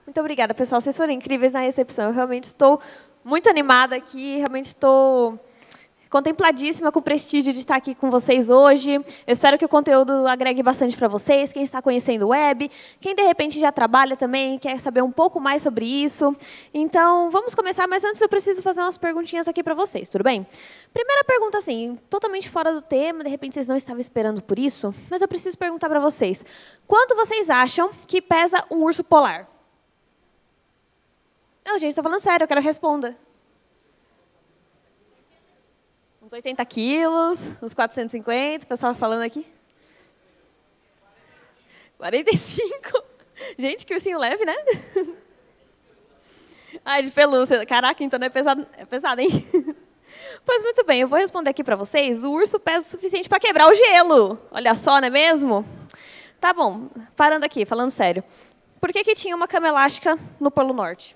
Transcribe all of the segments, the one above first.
Muito obrigada, pessoal. Vocês foram incríveis na recepção. Eu realmente estou muito animada aqui, realmente estou contempladíssima com o prestígio de estar aqui com vocês hoje. Eu espero que o conteúdo agregue bastante para vocês, quem está conhecendo o web, quem de repente já trabalha também, quer saber um pouco mais sobre isso. Então, vamos começar, mas antes eu preciso fazer umas perguntinhas aqui para vocês, tudo bem? Primeira pergunta, assim, totalmente fora do tema, de repente vocês não estavam esperando por isso, mas eu preciso perguntar para vocês. Quanto vocês acham que pesa um urso polar? Não, gente, estou falando sério, eu quero que responda. Uns 80 quilos, uns 450, o pessoal falando aqui. 45. Gente, que ursinho leve, né? Ai, de pelúcia. Caraca, então é pesado, hein? Pois muito bem, eu vou responder aqui para vocês. O urso pesa o suficiente para quebrar o gelo. Olha só, não é mesmo? Tá bom, parando aqui, falando sério. Por que tinha uma cama elástica no Polo Norte?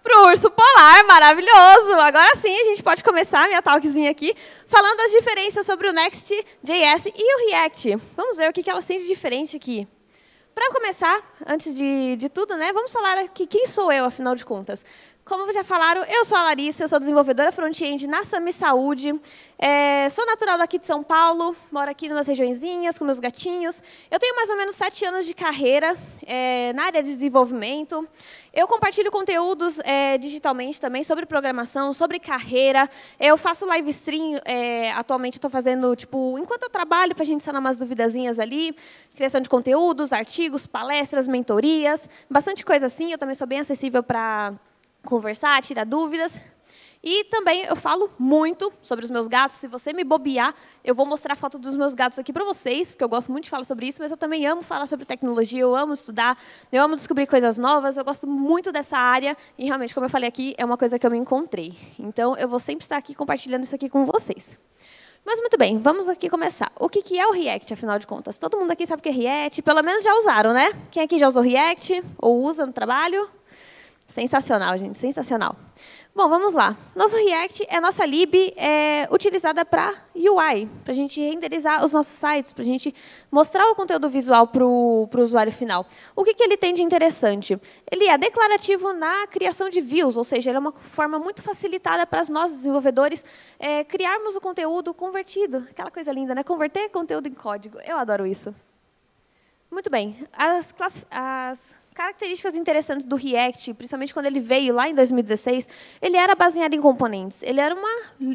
Para o urso polar, maravilhoso! Agora sim, a gente pode começar a minha talkzinha aqui, falando das diferenças sobre o Next.js e o React. Vamos ver o que elas têm de diferente aqui. Para começar, antes de tudo, né, vamos falar aqui quem sou eu, afinal de contas. Como já falaram, eu sou a Larissa, eu sou desenvolvedora front-end na Sami Saúde. Sou natural daqui de São Paulo, moro aqui em umas regiõezinhas com meus gatinhos. Eu tenho mais ou menos 7 anos de carreira na área de desenvolvimento. Eu compartilho conteúdos digitalmente também sobre programação, sobre carreira. Eu faço live stream, atualmente estou fazendo, tipo, enquanto eu trabalho, para a gente sanar umas duvidazinhas ali. Criação de conteúdos, artigos, palestras, mentorias, bastante coisa assim. Eu também sou bem acessível para conversar, tirar dúvidas. E também eu falo muito sobre os meus gatos. Se você me bobear, eu vou mostrar a foto dos meus gatos aqui para vocês, porque eu gosto muito de falar sobre isso, mas eu também amo falar sobre tecnologia, eu amo estudar, eu amo descobrir coisas novas, eu gosto muito dessa área e, realmente, como eu falei aqui, é uma coisa que eu me encontrei. Então, eu vou sempre estar aqui compartilhando isso aqui com vocês. Mas, muito bem, vamos aqui começar. O que é o React, afinal de contas? Todo mundo aqui sabe o que é React, pelo menos já usaram, né? Quem aqui já usou React ou usa no trabalho? Sensacional, gente, sensacional. Bom, vamos lá. Nosso React é a nossa lib utilizada para UI, para a gente renderizar os nossos sites, para a gente mostrar o conteúdo visual para o usuário final. O que ele tem de interessante? Ele é declarativo na criação de views, ou seja, ele é uma forma muito facilitada para nós, desenvolvedores, criarmos o conteúdo convertido. Aquela coisa linda, né? Converter conteúdo em código. Eu adoro isso. Muito bem. As características interessantes do React, principalmente quando ele veio lá em 2016, ele era baseado em componentes. Ele era uma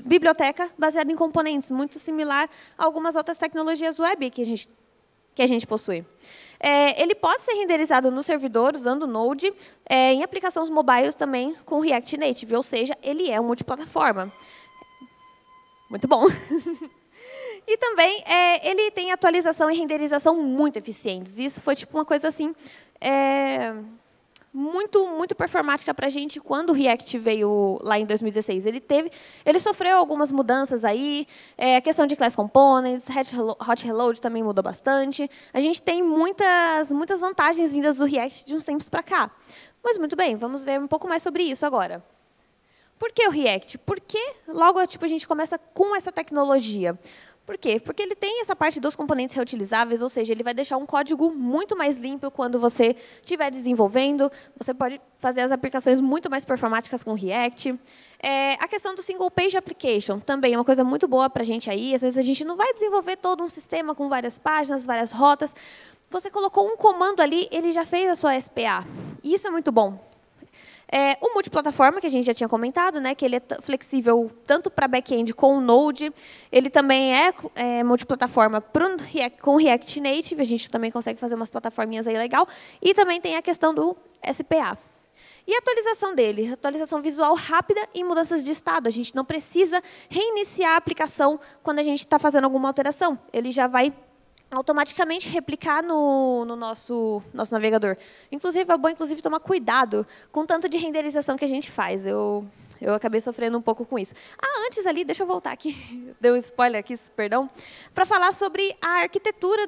biblioteca baseada em componentes, muito similar a algumas outras tecnologias web que a gente possui. Ele pode ser renderizado no servidor usando o Node, em aplicações mobiles também com React Native, ou seja, ele é um multiplataforma. Muito bom. E também ele tem atualização e renderização muito eficientes. Isso foi tipo uma coisa assim muito performática para a gente quando o React veio lá em 2016. Ele sofreu algumas mudanças aí, a questão de Class Components, Hot Reload também mudou bastante. A gente tem muitas vantagens vindas do React de uns tempos para cá. Mas muito bem, vamos ver um pouco mais sobre isso agora. Por que o React? Por que logo a gente começa com essa tecnologia? Por quê? Porque ele tem essa parte dos componentes reutilizáveis, ou seja, ele vai deixar um código muito mais limpo quando você estiver desenvolvendo. Você pode fazer as aplicações muito mais performáticas com o React. A questão do Single Page Application também é uma coisa muito boa para a gente aí. Às vezes a gente não vai desenvolver todo um sistema com várias páginas, várias rotas. Você colocou um comando ali, ele já fez a sua SPA. E isso é muito bom. O multiplataforma, que a gente já tinha comentado, né, que ele é flexível tanto para back-end com o Node, ele também é multiplataforma com o React Native, a gente também consegue fazer umas plataforminhas aí legal, e também tem a questão do SPA. E a atualização dele? Atualização visual rápida e mudanças de estado. A gente não precisa reiniciar a aplicação quando a gente está fazendo alguma alteração. Ele já vai automaticamente replicar no nosso navegador. Inclusive, é bom tomar cuidado com o tanto de renderização que a gente faz. Eu Eu acabei sofrendo um pouco com isso. Antes ali, deixa eu voltar aqui, deu um spoiler aqui, perdão, para falar sobre a arquitetura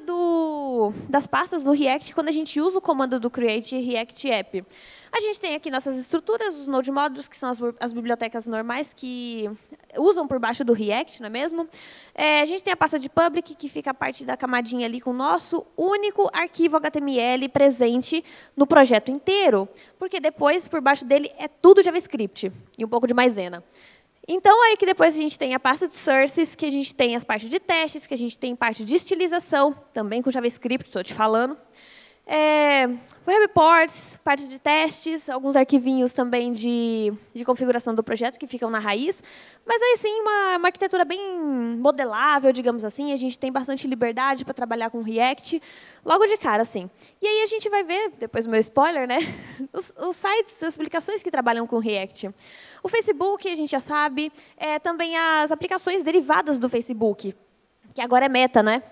das pastas do React quando a gente usa o comando do create React App. A gente tem aqui nossas estruturas, os node modules, que são as bibliotecas normais que usam por baixo do React, não é mesmo? A gente tem a pasta de public, que fica a parte da camadinha ali com o nosso único arquivo HTML presente no projeto inteiro, porque depois, por baixo dele, é tudo JavaScript e um pouco de maisena. Então, aí que depois a gente tem a pasta de sources, que a gente tem as partes de testes, que a gente tem parte de estilização, também com JavaScript, estou te falando. Web reports, parte de testes, alguns arquivinhos também de configuração do projeto que ficam na raiz. Mas aí sim, uma arquitetura bem modelável, digamos assim. A gente tem bastante liberdade para trabalhar com React, logo de cara, assim. E aí a gente vai ver, depois do meu spoiler, né, os sites, as aplicações que trabalham com React. O Facebook, a gente já sabe, também as aplicações derivadas do Facebook, que agora é Meta, né?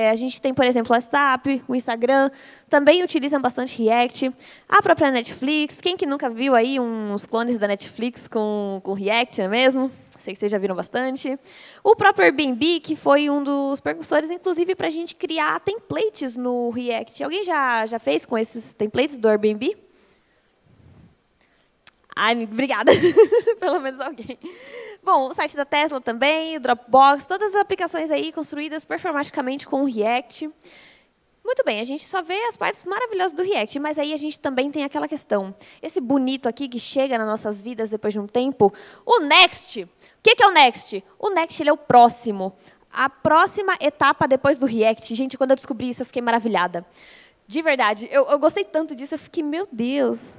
A gente tem, por exemplo, o WhatsApp, o Instagram, também utilizam bastante React. A própria Netflix, quem que nunca viu aí uns clones da Netflix com React, não é mesmo? Sei que vocês já viram bastante. O próprio Airbnb, que foi um dos precursores, inclusive, para a gente criar templates no React. Alguém já fez com esses templates do Airbnb? Ai, obrigada. Pelo menos alguém. Bom, o site da Tesla também, o Dropbox, todas as aplicações aí construídas performaticamente com o React. Muito bem, a gente só vê as partes maravilhosas do React, mas aí a gente também tem aquela questão. Esse bonito aqui que chega nas nossas vidas depois de um tempo, o Next. O que é o Next? O Next ele é o próximo. A próxima etapa depois do React. Gente, quando eu descobri isso, eu fiquei maravilhada. De verdade, eu gostei tanto disso, eu fiquei, meu Deus.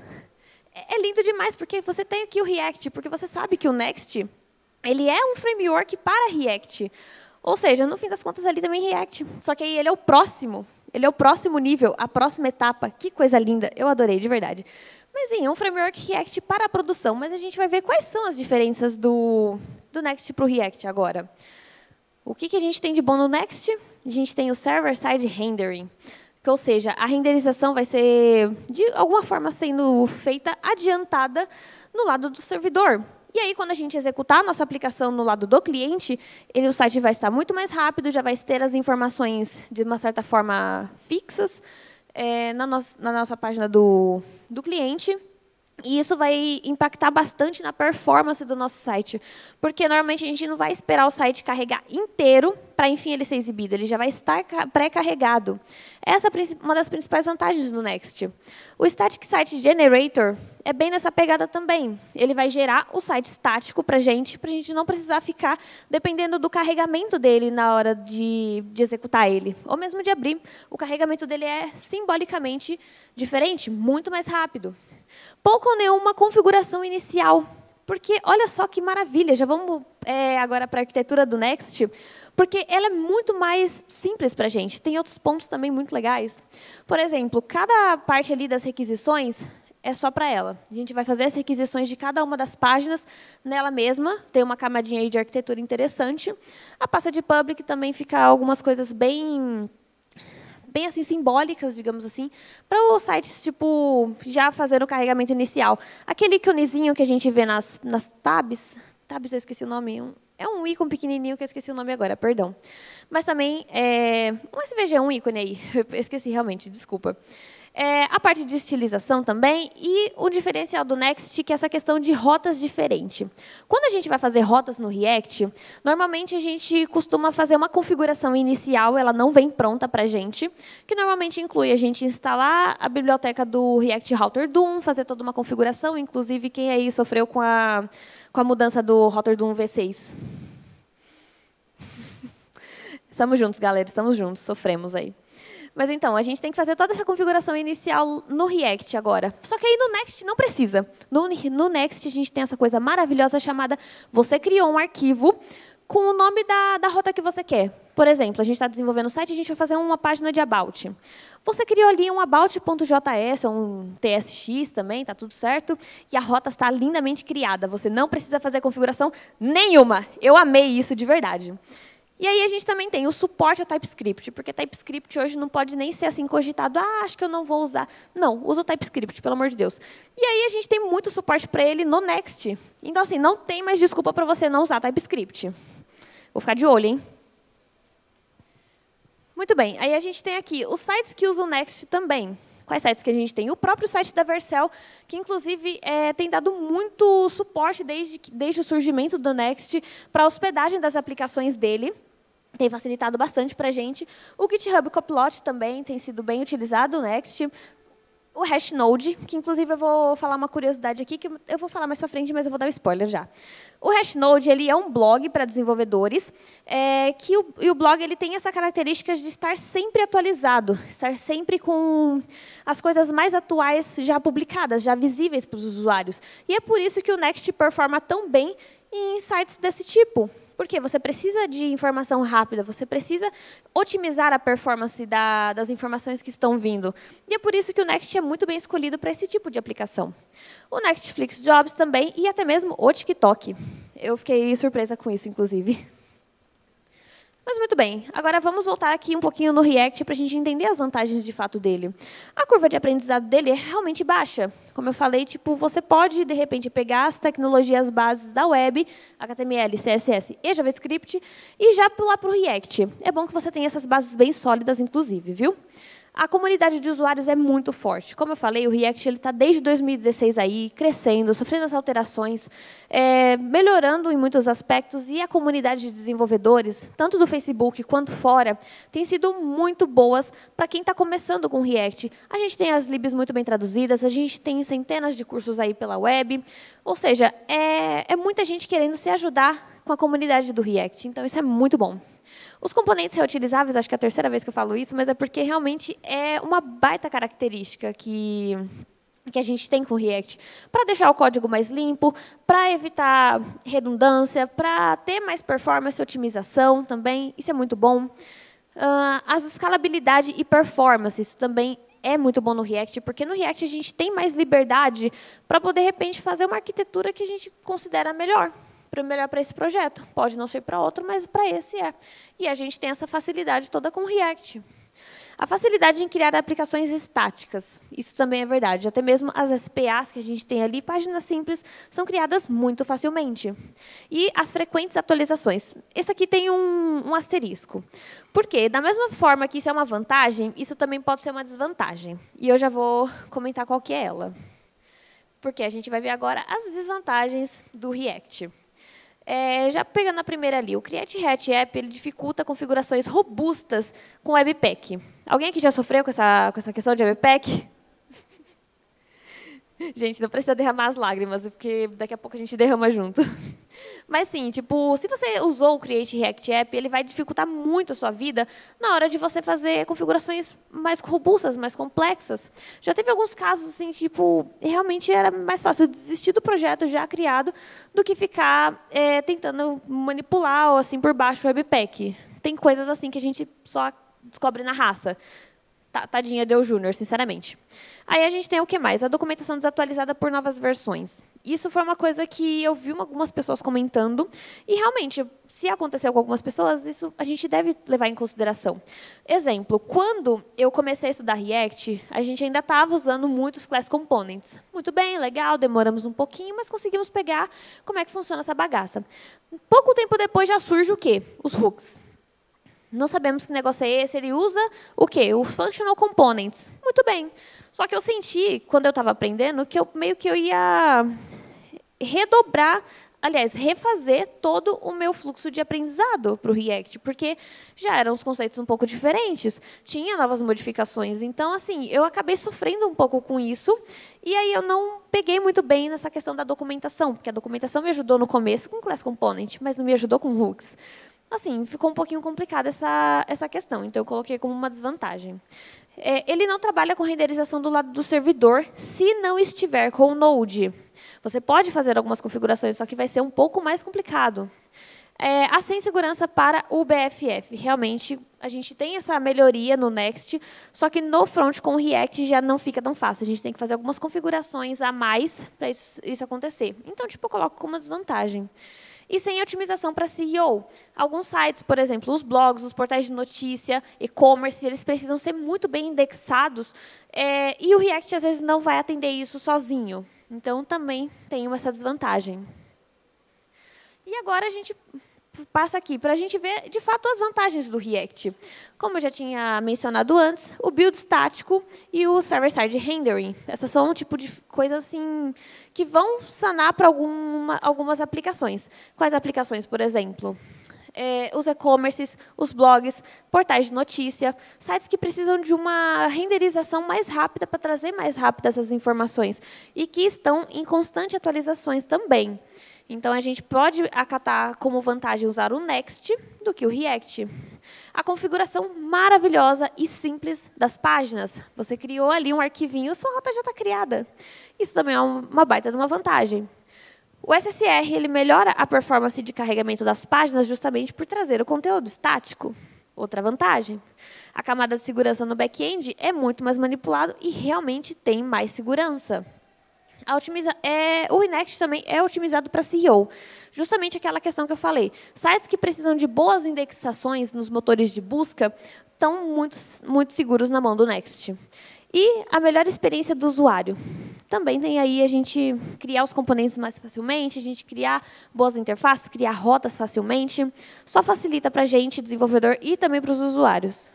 É lindo demais, porque você tem aqui o React, porque você sabe que o Next ele é um framework para React. Ou seja, no fim das contas, ali também React. Só que aí ele é o próximo. Ele é o próximo nível, a próxima etapa. Que coisa linda. Eu adorei, de verdade. Mas, sim, é um framework React para a produção. Mas a gente vai ver quais são as diferenças do Next para o React agora. O que a gente tem de bom no Next? A gente tem o Server-Side Rendering. Ou seja, a renderização vai ser, de alguma forma, sendo feita adiantada no lado do servidor. E aí, quando a gente executar a nossa aplicação no lado do cliente, o site vai estar muito mais rápido, já vai ter as informações, de uma certa forma, fixas na nossa página do cliente. E isso vai impactar bastante na performance do nosso site. Porque, normalmente, a gente não vai esperar o site carregar inteiro para, enfim, ele ser exibido. Ele já vai estar pré-carregado. Essa é uma das principais vantagens do Next. O Static Site Generator é bem nessa pegada também. Ele vai gerar o site estático para a gente não precisar ficar dependendo do carregamento dele na hora de executar ele. Ou mesmo de abrir. O carregamento dele é simbolicamente diferente, muito mais rápido. Pouco ou nenhuma configuração inicial, porque olha só que maravilha, já vamos agora para a arquitetura do Next, porque ela é muito mais simples para a gente, tem outros pontos também muito legais. Por exemplo, cada parte ali das requisições é só para ela. A gente vai fazer as requisições de cada uma das páginas nela mesma, tem uma camadinha aí de arquitetura interessante. A pasta de public também fica algumas coisas bem assim, simbólicas, digamos assim, para os sites, tipo, já fazer o carregamento inicial. Aquele íconezinho que a gente vê nas tabs, eu esqueci o nome, é um ícone pequenininho que eu esqueci o nome agora, perdão. Mas também, um SVG é um ícone aí, eu esqueci realmente, desculpa. A parte de estilização também e o diferencial do Next, que é essa questão de rotas diferentes. Quando a gente vai fazer rotas no React, normalmente a gente costuma fazer uma configuração inicial, ela não vem pronta para a gente, que normalmente inclui a gente instalar a biblioteca do React Router DOM, fazer toda uma configuração, inclusive quem aí sofreu com a mudança do Router DOM V6. Estamos juntos, galera, estamos juntos, sofremos aí. Mas, então, a gente tem que fazer toda essa configuração inicial no React agora. Só que aí no Next não precisa. No Next, a gente tem essa coisa maravilhosa chamada você criou um arquivo com o nome da rota que você quer. Por exemplo, a gente está desenvolvendo o site e a gente vai fazer uma página de About. Você criou ali um about.js, ou um TSX também, está tudo certo, e a rota está lindamente criada. Você não precisa fazer configuração nenhuma. Eu amei isso de verdade. E aí a gente também tem o suporte a TypeScript, porque TypeScript hoje não pode nem ser assim cogitado, acho que eu não vou usar. Não, usa o TypeScript, pelo amor de Deus. E aí a gente tem muito suporte para ele no Next. Então, assim, não tem mais desculpa para você não usar TypeScript. Vou ficar de olho, hein? Muito bem, aí a gente tem aqui os sites que usam Next também. Quais sites que a gente tem? O próprio site da Vercel, que, inclusive, tem dado muito suporte desde o surgimento do Next para a hospedagem das aplicações dele. Tem facilitado bastante para a gente. O GitHub Copilot também tem sido bem utilizado, o Next. O Hashnode, que, inclusive, eu vou falar uma curiosidade aqui, que eu vou falar mais para frente, mas eu vou dar um spoiler já. O Hashnode ele é um blog para desenvolvedores, e o blog ele tem essa característica de estar sempre atualizado, estar sempre com as coisas mais atuais já publicadas, já visíveis para os usuários. E é por isso que o Next performa tão bem em sites desse tipo. Porque você precisa de informação rápida, você precisa otimizar a performance das informações que estão vindo. E é por isso que o Next é muito bem escolhido para esse tipo de aplicação. O Nextflix Jobs também, e até mesmo o TikTok. Eu fiquei surpresa com isso, inclusive. Mas muito bem, agora vamos voltar aqui um pouquinho no React para a gente entender as vantagens de fato dele. A curva de aprendizado dele é realmente baixa. Como eu falei, você pode, de repente, pegar as tecnologias bases da web, HTML, CSS e JavaScript, e já pular para o React. É bom que você tenha essas bases bem sólidas, inclusive, viu? A comunidade de usuários é muito forte. Como eu falei, o React está desde 2016 aí, crescendo, sofrendo as alterações, melhorando em muitos aspectos, e a comunidade de desenvolvedores, tanto do Facebook quanto fora, tem sido muito boas para quem está começando com o React. A gente tem as libs muito bem traduzidas, a gente tem centenas de cursos aí pela web, ou seja, é muita gente querendo se ajudar com a comunidade do React, então isso é muito bom. Os componentes reutilizáveis, acho que é a terceira vez que eu falo isso, mas é porque realmente é uma baita característica que a gente tem com o React, para deixar o código mais limpo, para evitar redundância, para ter mais performance e otimização também, isso é muito bom. As escalabilidade e performance, isso também é muito bom no React, porque no React a gente tem mais liberdade para poder, de repente, fazer uma arquitetura que a gente considera melhor para esse projeto. Pode não ser para outro, mas para esse é. E a gente tem essa facilidade toda com o React. A facilidade em criar aplicações estáticas, isso também é verdade. Até mesmo as SPAs que a gente tem ali, páginas simples, são criadas muito facilmente. E as frequentes atualizações. Esse aqui tem um asterisco. Por quê? Da mesma forma que isso é uma vantagem, isso também pode ser uma desvantagem. E eu já vou comentar qual que é ela. Porque a gente vai ver agora as desvantagens do React. Já pegando a primeira ali, o Create Hatch App ele dificulta configurações robustas com Webpack. Alguém aqui já sofreu com essa questão de Webpack? Gente, não precisa derramar as lágrimas, porque daqui a pouco a gente derrama junto. Mas, sim, se você usou o Create React App, ele vai dificultar muito a sua vida na hora de você fazer configurações mais robustas, mais complexas. Já teve alguns casos, assim, realmente era mais fácil desistir do projeto já criado do que ficar tentando manipular, ou, assim, por baixo o Webpack. Tem coisas assim que a gente só descobre na raça. Tadinha Deu Júnior, sinceramente. Aí a gente tem o que mais? A documentação desatualizada por novas versões. Isso foi uma coisa que eu vi algumas pessoas comentando, e realmente, se aconteceu com algumas pessoas, isso a gente deve levar em consideração. Exemplo, quando eu comecei a estudar React, a gente ainda estava usando muitos Class Components. Muito bem, legal, demoramos um pouquinho, mas conseguimos pegar como é que funciona essa bagaça. Pouco tempo depois já surge o quê? Os hooks. Não sabemos que negócio é esse, ele usa o quê? Os Functional Components. Muito bem. Só que eu senti, quando eu estava aprendendo, que eu ia redobrar, aliás, refazer todo o meu fluxo de aprendizado para o React, porque já eram os conceitos um pouco diferentes, tinha novas modificações. Então, assim, eu acabei sofrendo um pouco com isso, e aí eu não peguei muito bem nessa questão da documentação, porque a documentação me ajudou no começo com Class Component, mas não me ajudou com hooks. Assim, ficou um pouquinho complicada essa questão, então eu coloquei como uma desvantagem. Ele não trabalha com renderização do lado do servidor se não estiver com o Node. Você pode fazer algumas configurações, só que vai ser um pouco mais complicado. a sem segurança para o BFF. Realmente, a gente tem essa melhoria no Next, só que no front com o React já não fica tão fácil. A gente tem que fazer algumas configurações a mais para isso acontecer. Então, tipo, eu coloco como desvantagem. E sem otimização para SEO. Alguns sites, por exemplo, os blogs, os portais de notícia, e-commerce, eles precisam ser muito bem indexados, e o React, às vezes, não vai atender isso sozinho. Então, também tem essa desvantagem. E agora a gente passa aqui para a gente ver, de fato, as vantagens do React. Como eu já tinha mencionado antes, o build estático e o server-side rendering. Essas são um tipo de coisas assim, que vão sanar para algumas aplicações. Quais aplicações, por exemplo? Os e-commerces, os blogs, portais de notícia, sites que precisam de uma renderização mais rápida para trazer mais rápido essas informações e que estão em constante atualizações também. Então, a gente pode acatar como vantagem usar o Next do que o React. A configuração maravilhosa e simples das páginas. Você criou ali um arquivinho, sua rota já está criada. Isso também é uma baita de uma vantagem. O SSR ele melhora a performance de carregamento das páginas justamente por trazer o conteúdo estático. Outra vantagem. A camada de segurança no back-end é muito mais manipulado e realmente tem mais segurança. O React também é otimizado para SEO. Justamente aquela questão que eu falei. Sites que precisam de boas indexações nos motores de busca estão muito seguros na mão do Next. E a melhor experiência do usuário. Também tem aí a gente criar os componentes mais facilmente, a gente criar boas interfaces, criar rotas facilmente. Só facilita para a gente, desenvolvedor, e também para os usuários.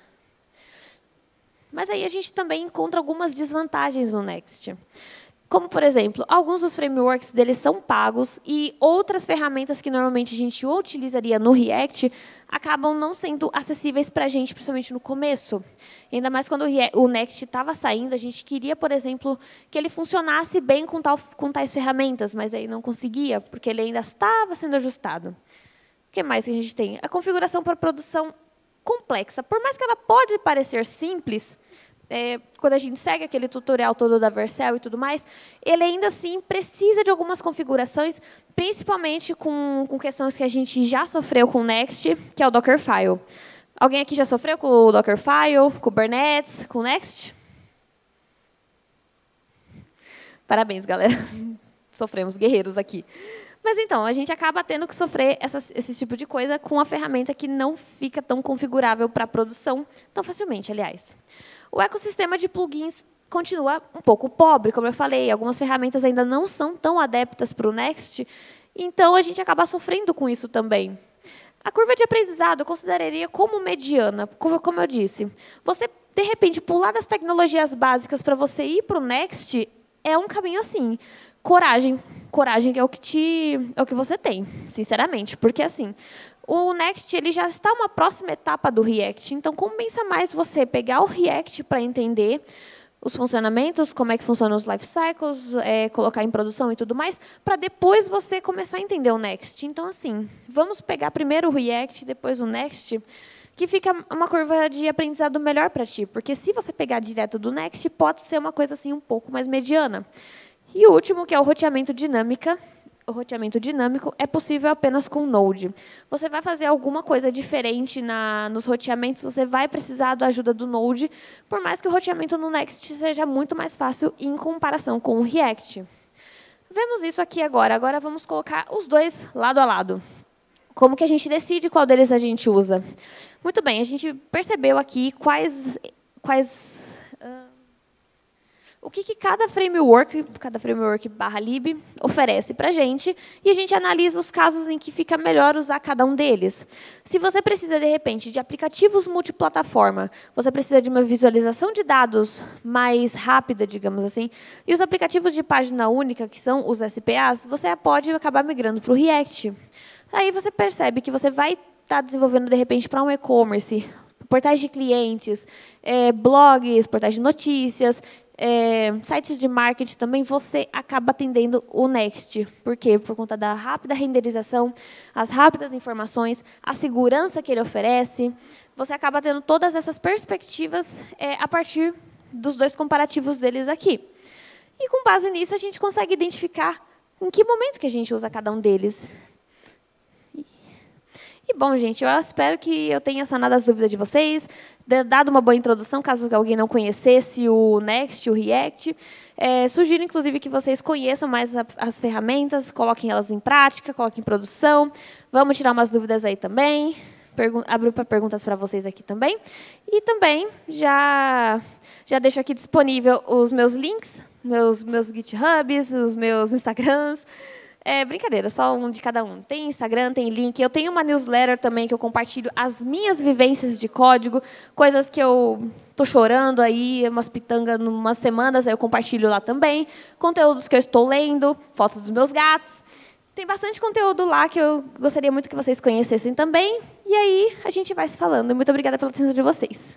Mas aí a gente também encontra algumas desvantagens no Next. Como, por exemplo, alguns dos frameworks deles são pagos e outras ferramentas que normalmente a gente utilizaria no React acabam não sendo acessíveis para a gente, principalmente no começo. Ainda mais quando o Next estava saindo, a gente queria, por exemplo, que ele funcionasse bem com tais ferramentas, mas aí não conseguia, porque ele ainda estava sendo ajustado. O que mais que a gente tem? A configuração para produção complexa. Por mais que ela pode parecer simples, quando a gente segue aquele tutorial todo da Vercel e tudo mais, ele ainda assim precisa de algumas configurações, principalmente com questões que a gente já sofreu com o Next, que é o Dockerfile. Alguém aqui já sofreu com o Dockerfile, com o Kubernetes, com o Next? Parabéns, galera. Sofremos, guerreiros aqui. Mas, então, a gente acaba tendo que sofrer esse tipo de coisa com a ferramenta que não fica tão configurável para a produção, tão facilmente, aliás. O ecossistema de plugins continua um pouco pobre, como eu falei. Algumas ferramentas ainda não são tão adeptas para o Next, então a gente acaba sofrendo com isso também. A curva de aprendizado eu consideraria como mediana, como eu disse. Você, de repente, pular das tecnologias básicas para você ir para o Next é um caminho assim. Coragem é o que você tem, sinceramente, porque assim, o Next ele já está uma próxima etapa do React, então compensa mais você pegar o React para entender os funcionamentos, como é que funcionam os life cycles, colocar em produção e tudo mais, para depois você começar a entender o Next. Então, assim, vamos pegar primeiro o React, depois o Next, que fica uma curva de aprendizado melhor para ti, porque se você pegar direto do Next, pode ser uma coisa assim um pouco mais mediana. E o último, que é o roteamento dinâmico. O roteamento dinâmico é possível apenas com Node. Você vai fazer alguma coisa diferente nos roteamentos, você vai precisar da ajuda do Node, por mais que o roteamento no Next seja muito mais fácil em comparação com o React. Vemos isso aqui agora. Agora vamos colocar os dois lado a lado. Como que a gente decide qual deles a gente usa? Muito bem, a gente percebeu aqui o que cada framework /lib oferece para a gente, e a gente analisa os casos em que fica melhor usar cada um deles. Se você precisa, de repente, de aplicativos multiplataforma, você precisa de uma visualização de dados mais rápida, digamos assim, e os aplicativos de página única, que são os SPAs, você pode acabar migrando para o React. Aí você percebe que você vai estar desenvolvendo, de repente, para um e-commerce, portais de clientes, blogs, portais de notícias, sites de marketing também, você acaba atendendo o Next. Por quê? Por conta da rápida renderização, as rápidas informações, a segurança que ele oferece. Você acaba tendo todas essas perspectivas a partir dos dois comparativos deles aqui. E, com base nisso, a gente consegue identificar em que momento que a gente usa cada um deles. E, bom, gente, eu espero que eu tenha sanado as dúvidas de vocês, dado uma boa introdução, caso alguém não conhecesse o Next, o React. Sugiro, inclusive, que vocês conheçam mais as ferramentas, coloquem elas em prática, coloquem em produção. Vamos tirar umas dúvidas aí também. Abro para perguntas para vocês aqui também. E também já deixo aqui disponível os meus links, meus GitHubs, os meus Instagrams. Brincadeira, só um de cada um. Tem Instagram, tem link. Eu tenho uma newsletter também que eu compartilho as minhas vivências de código, coisas que eu estou chorando aí, umas pitangas, umas semanas, aí eu compartilho lá também. Conteúdos que eu estou lendo, fotos dos meus gatos. Tem bastante conteúdo lá que eu gostaria muito que vocês conhecessem também. E aí a gente vai se falando. Muito obrigada pela atenção de vocês.